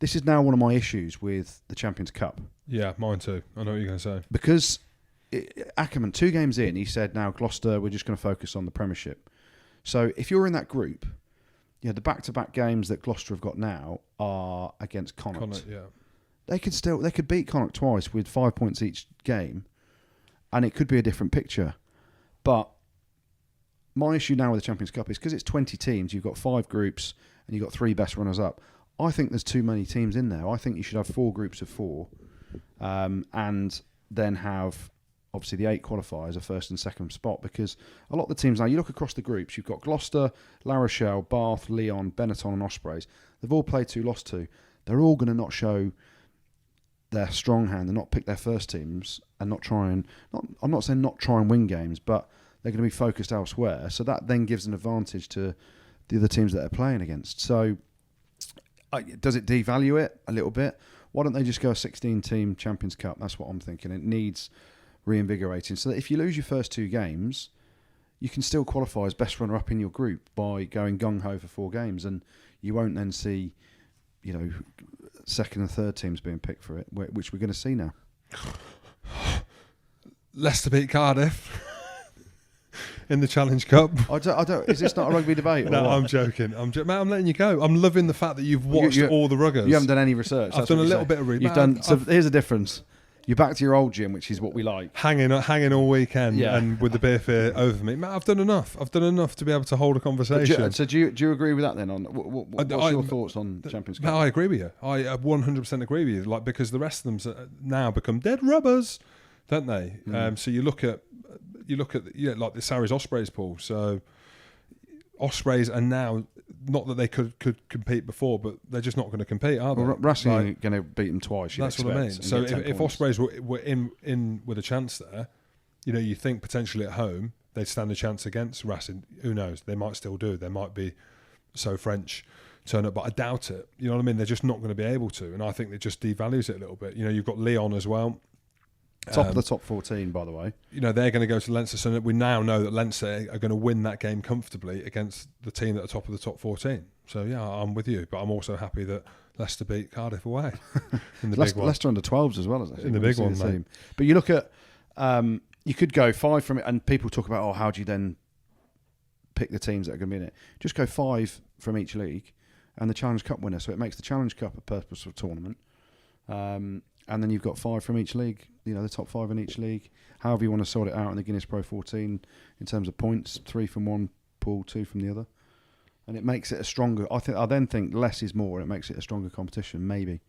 this is now one of my issues with the Champions Cup. Yeah, mine too. I know what you're going to say. Because Ackerman, 2 games in, he said, now Gloucester, we're just going to focus on the Premiership. So if you're in that group, the back-to-back games that Gloucester have got now are against Connacht. Yeah. They could beat Connacht twice with 5 points each game, and it could be a different picture. But my issue now with the Champions Cup is because it's 20 teams, you've got 5 groups, and you've got 3 best runners-up. I think there's too many teams in there. I think you should have 4 groups of 4, and then have obviously the 8 qualifiers, a first and second spot, because a lot of the teams now, you look across the groups, you've got Gloucester, La Rochelle, Bath, Lyon, Benetton and Ospreys. They've all played 2, lost 2. They're all going to not show their strong hand and not pick their first teams and not try and... I'm not saying not try and win games, but they're going to be focused elsewhere. So that then gives an advantage to the other teams that they're playing against. So does it devalue it a little bit? Why don't they just go a 16-team Champions Cup? That's what I'm thinking. It needs reinvigorating. So that if you lose your first 2 games, you can still qualify as best runner-up in your group by going gung-ho for 4 games, and you won't then see, second and third teams being picked for it, which we're going to see now. Leicester beat Cardiff in the Challenge Cup. I don't. Is this not a rugby debate? No, I'm joking. Mate, I'm letting you go. I'm loving the fact that you've watched all the ruggers. You haven't done any research. I've done a little bit of reading. You've done. So here's the difference. You're back to your old gym, which is what we like. Hanging all weekend, and with the beer fear over me. Mate, I've done enough. I've done enough to be able to hold a conversation. Do you agree with that then? What's your thoughts on Champions Cup? No, I agree with you. I 100% agree with you. Because the rest of them now become dead rubbers, don't they? So you look at like the Sarries Ospreys pool. So Ospreys are now, not that they could compete before, but they're just not going to compete, are they? Well, Racing are going to beat them twice. That's what I mean. So if Ospreys were in with a chance there, you think potentially at home they'd stand a chance against Racing. Who knows? They might still do. They might be so French turn up, but I doubt it. You know what I mean? They're just not going to be able to, and I think it just devalues it a little bit. You've got Lyon as well. Top of the top 14, by the way. They're going to go to Leinster, so we now know that Leinster are going to win that game comfortably against the team at the top of the top 14. So, yeah, I'm with you. But I'm also happy that Leicester beat Cardiff away in the big one. Leicester under 12s as well, in the big one, mate. But you look at, you could go 5 from it, and people talk about, how do you then pick the teams that are going to be in it? Just go 5 from each league and the Challenge Cup winner. So it makes the Challenge Cup a purposeful tournament. And then you've got 5 from each league, the top 5 in each league. However you want to sort it out in the Guinness Pro 14 in terms of points, 3 from one pool, 2 from the other. And it makes it a stronger... I then think less is more, and it makes it a stronger competition, maybe.